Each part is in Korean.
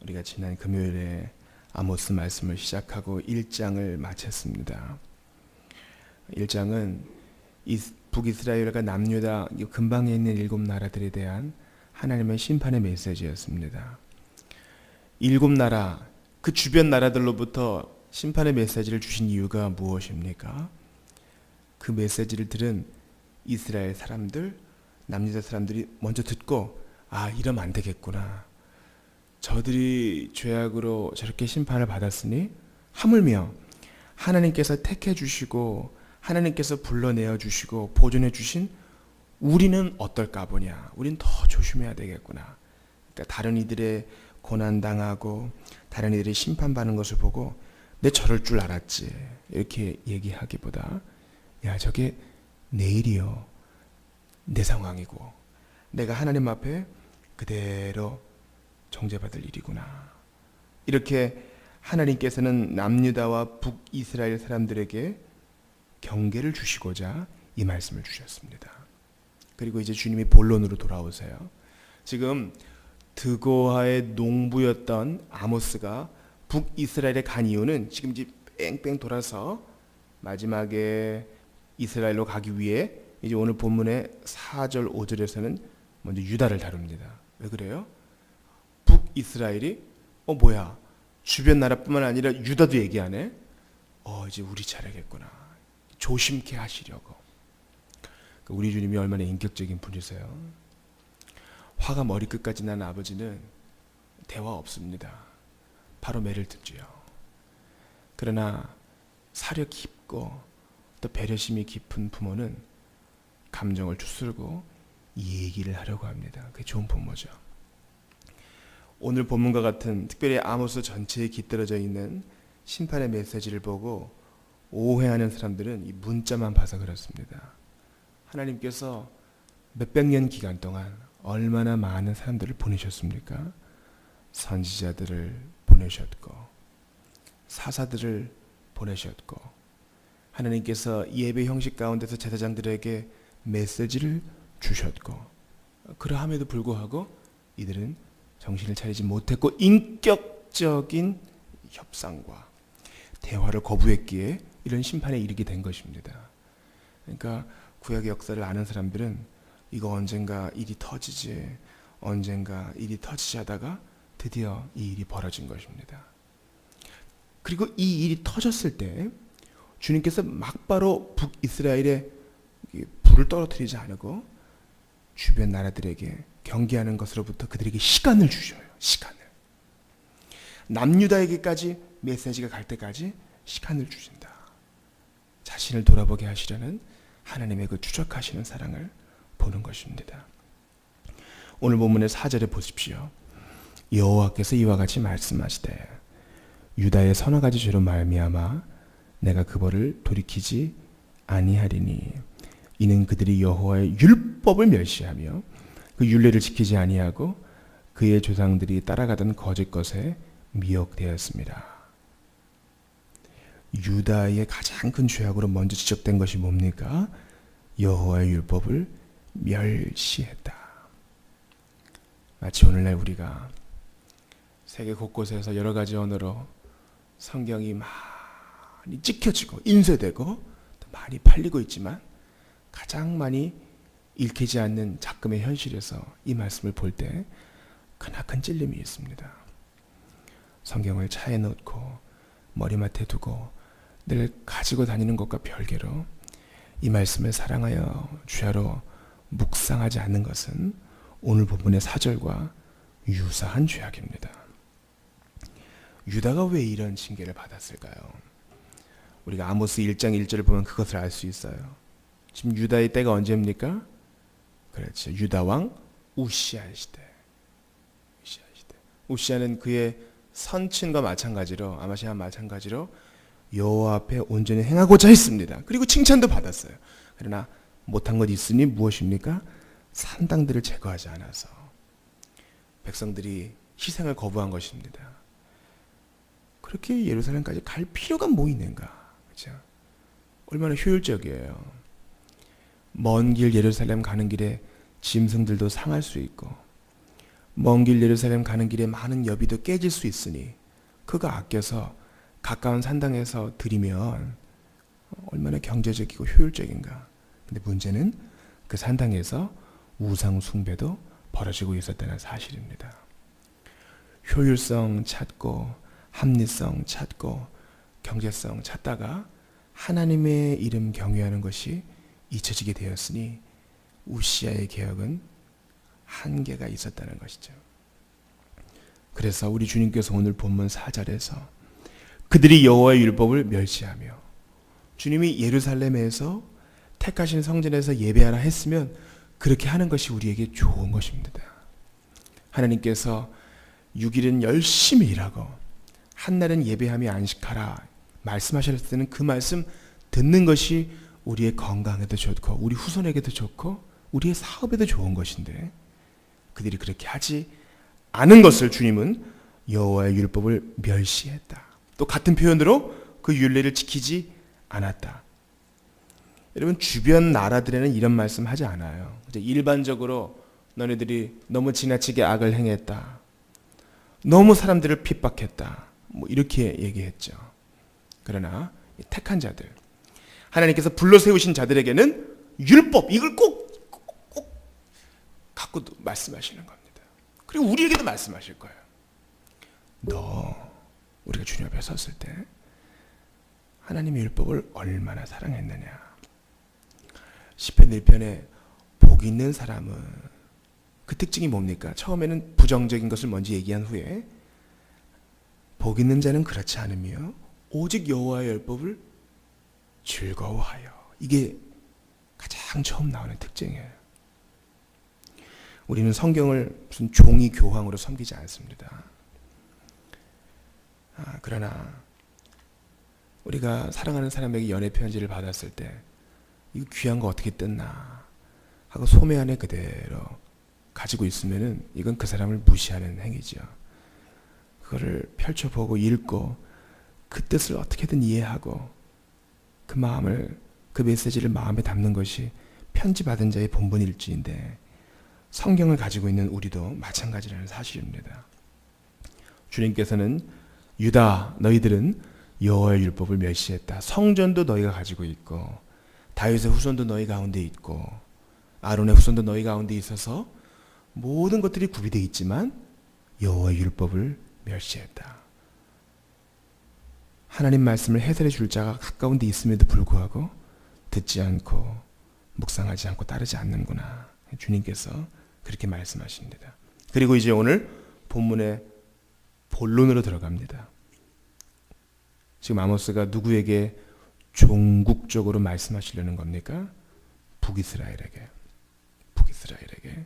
우리가 지난 금요일에 아모스 말씀을 시작하고 1장을 마쳤습니다. 1장은 북이스라엘과 남유다 근방에 있는 7나라들에 대한 하나님의 심판의 메시지였습니다. 7나라, 그 주변 나라들로부터 심판의 메시지를 주신 이유가 무엇입니까? 그 메시지를 들은 이스라엘 사람들, 남유다 사람들이 먼저 듣고 이러면 안 되겠구나. 저들이 죄악으로 저렇게 심판을 받았으니 하물며 하나님께서 택해 주시고 하나님께서 불러내어 주시고 보존해 주신 우리는 어떨까 보냐. 우린 더 조심해야 되겠구나. 그러니까 다른 이들의 고난당하고 다른 이들이 심판받는 것을 보고 내 저럴 줄 알았지 이렇게 얘기하기보다 저게 내일이요 내 상황이고 내가 하나님 앞에 그대로 정죄받을 일이구나. 이렇게 하나님께서는 남유다와 북이스라엘 사람들에게 경계를 주시고자 이 말씀을 주셨습니다. 그리고 이제 주님이 본론으로 돌아오세요. 지금 드고아의 농부였던 아모스가 북이스라엘에 간 이유는 지금 이제 뺑뺑 돌아서 마지막에 이스라엘로 가기 위해 이제 오늘 본문의 4절 5절에서는 먼저 유다를 다룹니다. 왜 그래요? 북이스라엘이 뭐야 주변 나라뿐만 아니라 유다도 얘기하네. 이제 우리 차례겠구나. 조심케 하시려고. 우리 주님이 얼마나 인격적인 분이세요. 화가 머리끝까지 난 아버지는 대화 없습니다. 바로 매를 듣지요. 그러나 사려 깊고 또 배려심이 깊은 부모는 감정을 추스르고 얘기를 하려고 합니다. 그게 좋은 부모죠. 오늘 본문과 같은 특별히 아모스 전체에 깃들어져 있는 심판의 메시지를 보고 오해하는 사람들은 이 문자만 봐서 그렇습니다. 하나님께서 몇백 년 기간 동안 얼마나 많은 사람들을 보내셨습니까? 선지자들을 보내셨고 사사들을 보내셨고 하나님께서 예배 형식 가운데서 제사장들에게 메시지를 주셨고 그러함에도 불구하고 이들은 정신을 차리지 못했고 인격적인 협상과 대화를 거부했기에 이런 심판에 이르게 된 것입니다. 그러니까 구약의 역사를 아는 사람들은 이거 언젠가 일이 터지지 하다가 드디어 이 일이 벌어진 것입니다. 그리고 이 일이 터졌을 때 주님께서 막바로 북이스라엘에 불을 떨어뜨리지 않고 주변 나라들에게 경계하는 것으로부터 그들에게 시간을 주셔요. 시간을. 남유다에게까지 메시지가 갈 때까지 시간을 주신다. 자신을 돌아보게 하시려는 하나님의 그 추적하시는 사랑을 보는 것입니다. 오늘 본문의 4절에 보십시오. 여호와께서 이와 같이 말씀하시되 유다의 서너 가지 죄로 말미암아 내가 그 벌을 돌이키지 아니하리니 이는 그들이 여호와의 율법을 멸시하며 그 율례를 지키지 아니하고 그의 조상들이 따라가던 거짓 것에 미혹되었습니다. 유다의 가장 큰 죄악으로 먼저 지적된 것이 뭡니까? 여호와의 율법을 멸시했다. 마치 오늘날 우리가 세계 곳곳에서 여러 가지 언어로 성경이 많이 찍혀지고 인쇄되고 많이 팔리고 있지만 가장 많이 읽히지 않는 작금의 현실에서 이 말씀을 볼 때 크나큰 찔림이 있습니다. 성경을 차에 넣고 머리맡에 두고 늘 가지고 다니는 것과 별개로 이 말씀을 사랑하여 주야로 묵상하지 않는 것은 오늘 본문의 4절과 유사한 죄악입니다. 유다가 왜 이런 징계를 받았을까요? 우리가 아모스 1장 1절을 보면 그것을 알 수 있어요. 지금 유다의 때가 언제입니까? 그렇죠. 유다 왕 우시아 시대. 우시아는 그의 선친과 마찬가지로 아마시아와 마찬가지로 여호와 앞에 온전히 행하고자 했습니다. 그리고 칭찬도 받았어요. 그러나 못한 것 있으니 무엇입니까? 산당들을 제거하지 않아서 백성들이 희생을 거부한 것입니다. 그렇게 예루살렘까지 갈 필요가 뭐 있는가? 그렇죠? 얼마나 효율적이에요. 먼 길 예루살렘 가는 길에 짐승들도 상할 수 있고 먼 길 예루살렘 가는 길에 많은 여비도 깨질 수 있으니 그가 아껴서 가까운 산당에서 드리면 얼마나 경제적이고 효율적인가. 근데 문제는 그 산당에서 우상 숭배도 벌어지고 있었다는 사실입니다. 효율성 찾고 합리성 찾고 경제성 찾다가 하나님의 이름 경외하는 것이 잊혀지게 되었으니 우시아의 개혁은 한계가 있었다는 것이죠. 그래서 우리 주님께서 오늘 본문 4절에서 그들이 여호와의 율법을 멸시하며, 주님이 예루살렘에서 택하신 성전에서 예배하라 했으면 그렇게 하는 것이 우리에게 좋은 것입니다. 하나님께서 6일은 열심히 일하고 한날은 예배하며 안식하라 말씀하셨을 때는 그 말씀 듣는 것이 우리의 건강에도 좋고 우리 후손에게도 좋고 우리의 사업에도 좋은 것인데, 그들이 그렇게 하지 않은 것을 주님은 여호와의 율법을 멸시했다. 또 같은 표현으로 그 율례를 지키지 않았다. 여러분, 주변 나라들에는 이런 말씀 하지 않아요. 일반적으로 너네들이 너무 지나치게 악을 행했다, 너무 사람들을 핍박했다, 뭐 이렇게 얘기했죠. 그러나 택한 자들, 하나님께서 불러 세우신 자들에게는 율법, 이걸 꼭 갖고 말씀하시는 겁니다. 그리고 우리에게도 말씀하실 거예요. 우리가 주님 앞에 섰을 때 하나님의 율법을 얼마나 사랑했느냐. 시편 1편에 복 있는 사람은, 그 특징이 뭡니까? 처음에는 부정적인 것을 먼저 얘기한 후에 복 있는 자는 그렇지 않으며 오직 여호와의 율법을 즐거워하여, 이게 가장 처음 나오는 특징이에요. 우리는 성경을 무슨 종이 교황으로 섬기지 않습니다. 그러나 우리가 사랑하는 사람에게 연애 편지를 받았을 때 이거 귀한 거 어떻게 뜯나 하고 소매 안에 그대로 가지고 있으면은 이건 그 사람을 무시하는 행위죠. 그거를 펼쳐보고 읽고 그 뜻을 어떻게든 이해하고 그 마음을, 그 메시지를 마음에 담는 것이 편지 받은 자의 본분일지인데, 성경을 가지고 있는 우리도 마찬가지라는 사실입니다. 주님께서는 유다, 너희들은 여호와의 율법을 멸시했다. 성전도 너희가 가지고 있고 다윗의 후손도 너희 가운데 있고 아론의 후손도 너희 가운데 있어서 모든 것들이 구비되어 있지만 여호와의 율법을 멸시했다. 하나님 말씀을 해설해 줄 자가 가까운 데 있음에도 불구하고 듣지 않고 묵상하지 않고 따르지 않는구나. 주님께서 그렇게 말씀하십니다. 그리고 이제 오늘 본문의 본론으로 들어갑니다. 지금 아모스가 누구에게 종국적으로 말씀하시려는 겁니까? 북이스라엘에게. 북이스라엘에게.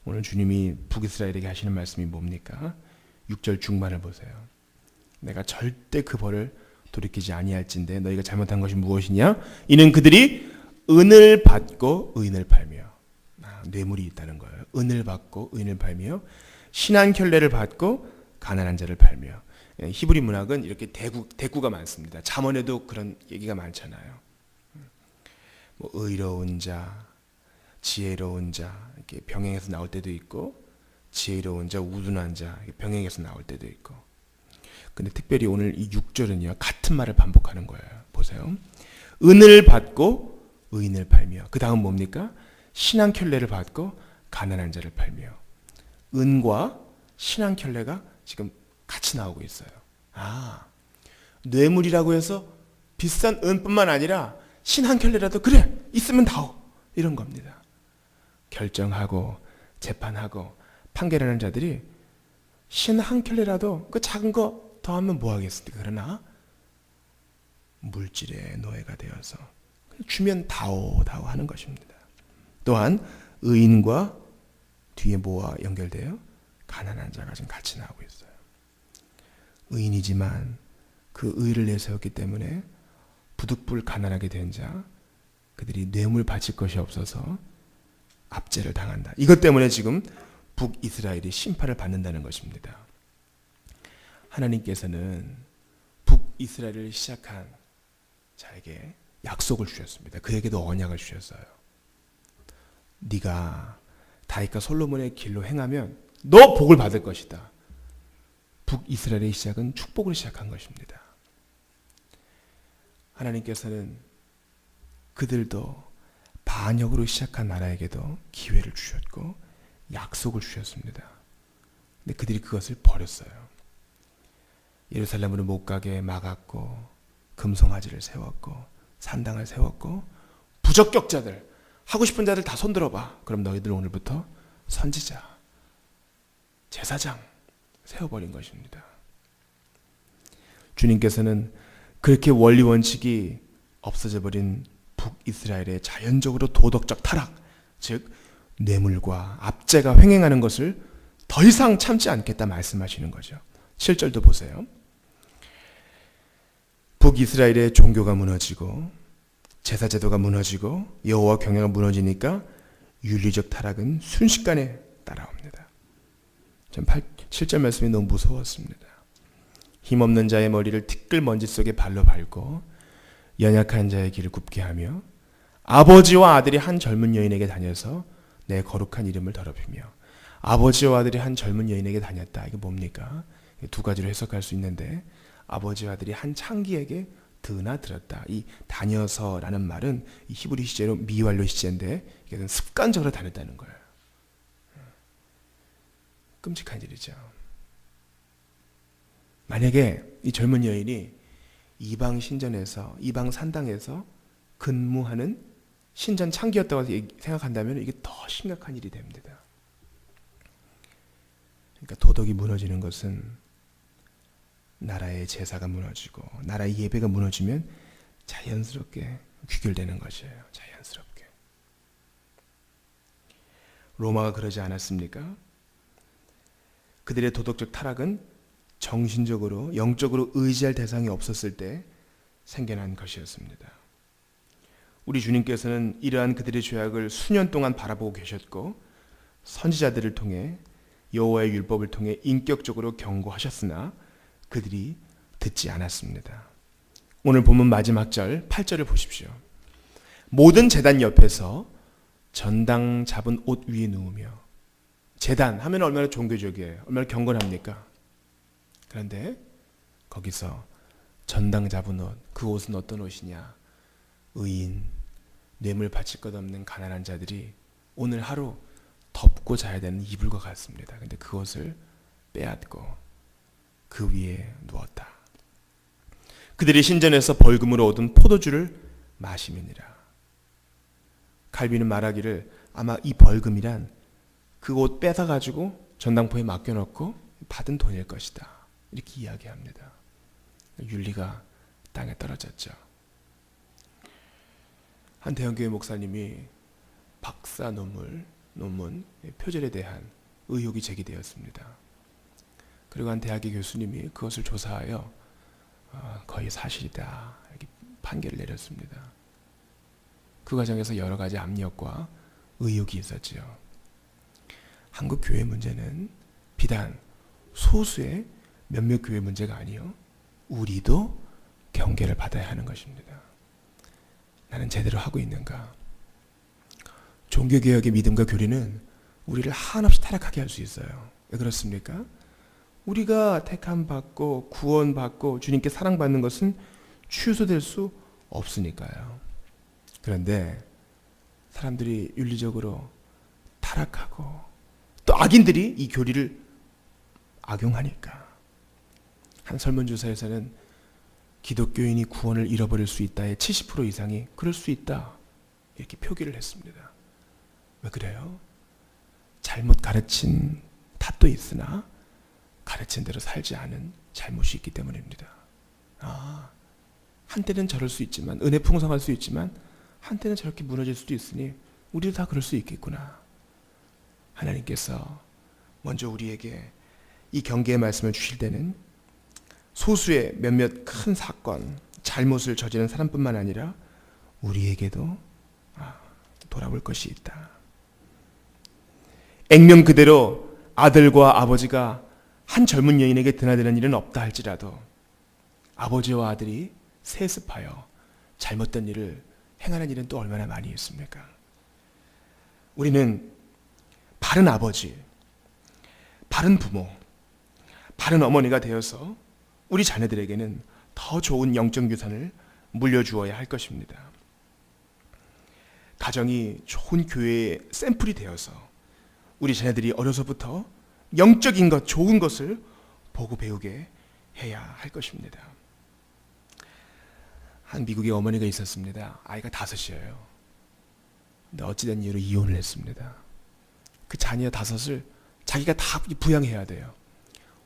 오늘 주님이 북이스라엘에게 하시는 말씀이 뭡니까? 6절 중반을 보세요. 내가 절대 그 벌을 돌이키지 아니할진대 너희가 잘못한 것이 무엇이냐? 이는 그들이 은을 받고 의인을 팔며, 뇌물이 있다는 거예요. 은을 받고 의인을 팔며 신한 켤레를 받고 가난한 자를 팔며. 히브리 문학은 이렇게 대구가 많습니다. 잠언에도 그런 얘기가 많잖아요. 뭐 의로운 자, 지혜로운 자, 이렇게 병행해서 나올 때도 있고, 지혜로운 자, 우둔한 자, 병행해서 나올 때도 있고. 근데 특별히 오늘 이 6절은요, 같은 말을 반복하는 거예요. 보세요. 은을 받고 의인을 팔며, 그 다음 뭡니까? 신한 켤레를 받고 가난한 자를 팔며. 은과 신한 켤레가 지금 같이 나오고 있어요. 뇌물이라고 해서 비싼 은뿐만 아니라 신한 켤레라도 그래 있으면 다오, 이런 겁니다. 결정하고 재판하고 판결하는 자들이 신한 켤레라도 그 작은 거 더하면 뭐 하겠습니까? 그러나 물질의 노예가 되어서 주면 다오 하는 것입니다. 또한 의인과 뒤에 뭐와 연결돼요? 가난한 자가 지금 같이 나오고 있어요. 의인이지만 그 의를 내세웠기 때문에 부득불 가난하게 된 자, 그들이 뇌물 바칠 것이 없어서 압제를 당한다. 이것 때문에 지금 북이스라엘이 심판을 받는다는 것입니다. 하나님께서는 북이스라엘을 시작한 자에게 약속을 주셨습니다. 그에게도 언약을 주셨어요. 네가 다윗과 솔로몬의 길로 행하면 너 복을 받을 것이다. 북이스라엘의 시작은 축복으로 시작한 것입니다. 하나님께서는 그들도 반역으로 시작한 나라에게도 기회를 주셨고 약속을 주셨습니다. 근데 그들이 그것을 버렸어요. 예루살렘으로 못 가게 막았고 금송아지를 세웠고 산당을 세웠고 부적격자들, 하고 싶은 자들 다 손들어봐. 그럼 너희들 오늘부터 선지자, 제사장 세워버린 것입니다. 주님께서는 그렇게 원리 원칙이 없어져 버린 북이스라엘의 자연적으로 도덕적 타락, 즉 뇌물과 압제가 횡행하는 것을 더 이상 참지 않겠다 말씀하시는 거죠. 7절도 보세요. 북이스라엘의 종교가 무너지고 제사제도가 무너지고 여호와 경외가 무너지니까 윤리적 타락은 순식간에 따라옵니다. 전 7절 말씀이 너무 무서웠습니다. 힘없는 자의 머리를 티끌먼지 속에 발로 밟고 연약한 자의 길을 굽게 하며 아버지와 아들이 한 젊은 여인에게 다녀서 내 거룩한 이름을 더럽히며. 아버지와 아들이 한 젊은 여인에게 다녔다. 이게 뭡니까? 두 가지로 해석할 수 있는데, 아버지와 아들이 한 창기에게 드나들었다. 이 다녀서라는 말은 이 히브리 시제로 미완료 시제인데 이게 습관적으로 다녔다는 거예요. 끔찍한 일이죠. 만약에 이 젊은 여인이 이방 신전에서, 이방 산당에서 근무하는 신전 창기였다고 생각한다면 이게 더 심각한 일이 됩니다. 그러니까 도덕이 무너지는 것은 나라의 제사가 무너지고 나라의 예배가 무너지면 자연스럽게 귀결되는 것이에요. 자연스럽게. 로마가 그러지 않았습니까? 그들의 도덕적 타락은 정신적으로, 영적으로 의지할 대상이 없었을 때 생겨난 것이었습니다. 우리 주님께서는 이러한 그들의 죄악을 수년 동안 바라보고 계셨고 선지자들을 통해 여호와의 율법을 통해 인격적으로 경고하셨으나 그들이 듣지 않았습니다. 오늘 본문 마지막 절 8절을 보십시오. 모든 제단 옆에서 전당 잡은 옷 위에 누우며. 제단 하면 얼마나 종교적이에요. 얼마나 경건합니까? 그런데 거기서 전당 잡은 옷, 그 옷은 어떤 옷이냐? 의인, 뇌물 바칠 것 없는 가난한 자들이 오늘 하루 덮고 자야 되는 이불과 같습니다. 근데 그것을 빼앗고 그 위에 누웠다. 그들이 신전에서 벌금으로 얻은 포도주를 마시느니라. 갈비는 말하기를 아마 이 벌금이란 그 옷 뺏어가지고 전당포에 맡겨놓고 받은 돈일 것이다. 이렇게 이야기합니다. 윤리가 땅에 떨어졌죠. 한 대형교회 목사님이 박사 논문 표절에 대한 의혹이 제기되었습니다. 그리고 한 대학의 교수님이 그것을 조사하여 거의 사실이다 이렇게 판결을 내렸습니다. 그 과정에서 여러 가지 압력과 의혹이 있었지요. 한국 교회 문제는 비단 소수의 몇몇 교회 문제가 아니요, 우리도 경계를 받아야 하는 것입니다. 나는 제대로 하고 있는가? 종교개혁의 믿음과 교리는 우리를 한없이 타락하게 할 수 있어요. 왜 그렇습니까? 우리가 택함 받고 구원 받고 주님께 사랑받는 것은 취소될 수 없으니까요. 그런데 사람들이 윤리적으로 타락하고 또 악인들이 이 교리를 악용하니까. 한 설문조사에서는 기독교인이 구원을 잃어버릴 수 있다의 70% 이상이 그럴 수 있다 이렇게 표기를 했습니다. 왜 그래요? 잘못 가르친 탓도 있으나 가르친 대로 살지 않은 잘못이 있기 때문입니다. 한때는 저럴 수 있지만, 은혜 풍성할 수 있지만 한때는 저렇게 무너질 수도 있으니 우리도 다 그럴 수 있겠구나. 하나님께서 먼저 우리에게 이 경계의 말씀을 주실 때는 소수의 몇몇 큰 사건, 잘못을 저지른 사람뿐만 아니라 우리에게도 돌아볼 것이 있다. 액면 그대로 아들과 아버지가 한 젊은 여인에게 드나드는 일은 없다 할지라도 아버지와 아들이 세습하여 잘못된 일을 행하는 일은 또 얼마나 많이 있습니까? 우리는 바른 아버지, 바른 부모, 바른 어머니가 되어서 우리 자녀들에게는 더 좋은 영적 유산을 물려주어야 할 것입니다. 가정이 좋은 교회의 샘플이 되어서 우리 자녀들이 어려서부터 영적인 것, 좋은 것을 보고 배우게 해야 할 것입니다. 한 미국의 어머니가 있었습니다. 아이가 5이에요. 근데 어찌된 이유로 이혼을 했습니다. 그 자녀 5을 자기가 다 부양해야 돼요.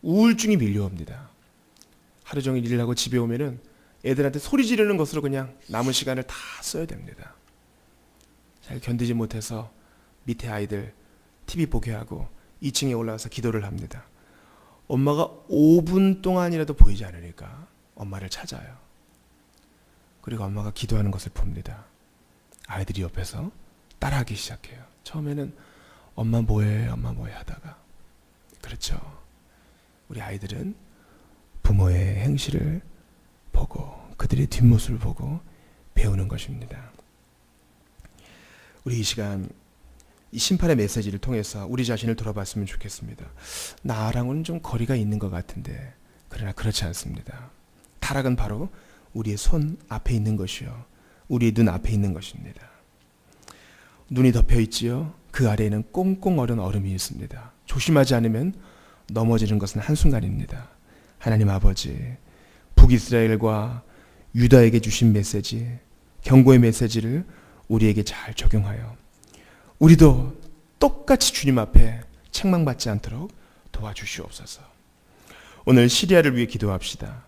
우울증이 밀려옵니다. 하루 종일 일을 하고 집에 오면은 애들한테 소리 지르는 것으로 그냥 남은 시간을 다 써야 됩니다. 잘 견디지 못해서 밑에 아이들 TV 보게 하고 2층에 올라가서 기도를 합니다. 엄마가 5분 동안이라도 보이지 않으니까 엄마를 찾아요. 그리고 엄마가 기도하는 것을 봅니다. 아이들이 옆에서 따라하기 시작해요. 처음에는 엄마 뭐해 엄마 뭐해 하다가, 그렇죠, 우리 아이들은 부모의 행실을 보고 그들의 뒷모습을 보고 배우는 것입니다. 우리 이 시간 이 심판의 메시지를 통해서 우리 자신을 돌아봤으면 좋겠습니다. 나랑은 좀 거리가 있는 것 같은데, 그러나 그렇지 않습니다. 타락은 바로 우리의 손 앞에 있는 것이요, 우리의 눈 앞에 있는 것입니다. 눈이 덮여 있지요. 그 아래에는 꽁꽁 얼은 얼음이 있습니다. 조심하지 않으면 넘어지는 것은 한순간입니다. 하나님 아버지, 북이스라엘과 유다에게 주신 메시지, 경고의 메시지를 우리에게 잘 적용하여 우리도 똑같이 주님 앞에 책망받지 않도록 도와주시옵소서. 오늘 시리아를 위해 기도합시다.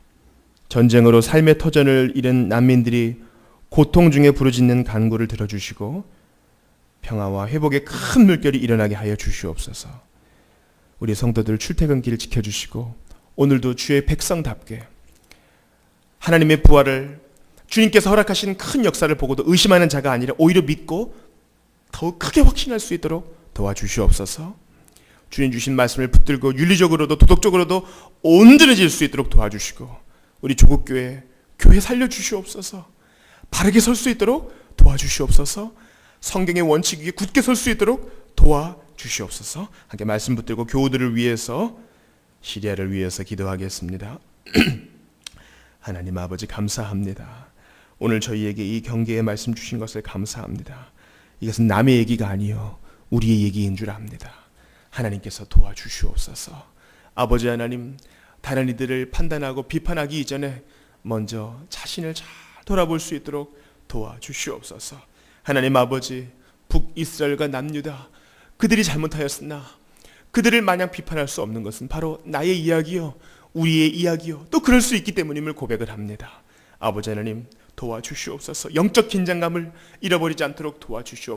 전쟁으로 삶의 터전을 잃은 난민들이 고통 중에 부르짖는 간구를 들어주시고 평화와 회복의 큰 물결이 일어나게 하여 주시옵소서. 우리 성도들 출퇴근길 지켜주시고 오늘도 주의 백성답게 하나님의 부활을, 주님께서 허락하신 큰 역사를 보고도 의심하는 자가 아니라 오히려 믿고 더욱 크게 확신할 수 있도록 도와주시옵소서. 주님 주신 말씀을 붙들고 윤리적으로도 도덕적으로도 온전해질 수 있도록 도와주시고 우리 조국교회 교회 살려주시옵소서. 바르게 설 수 있도록 도와주시옵소서. 성경의 원칙 위에 굳게 설 수 있도록 도와주시옵소서. 함께 말씀 붙들고 교우들을 위해서, 시리아를 위해서 기도하겠습니다. 하나님 아버지 감사합니다. 오늘 저희에게 이 경계의 말씀 주신 것을 감사합니다. 이것은 남의 얘기가 아니요 우리의 얘기인 줄 압니다. 하나님께서 도와주시옵소서. 아버지 하나님, 다른 이들을 판단하고 비판하기 이전에 먼저 자신을 잘 돌아볼 수 있도록 도와주시옵소서. 하나님 아버지, 북이스라엘과 남유다 그들이 잘못하였으나 그들을 마냥 비판할 수 없는 것은 바로 나의 이야기요 우리의 이야기요 또 그럴 수 있기 때문임을 고백을 합니다. 아버지 하나님 도와주시옵소서. 영적 긴장감을 잃어버리지 않도록 도와주시옵소서.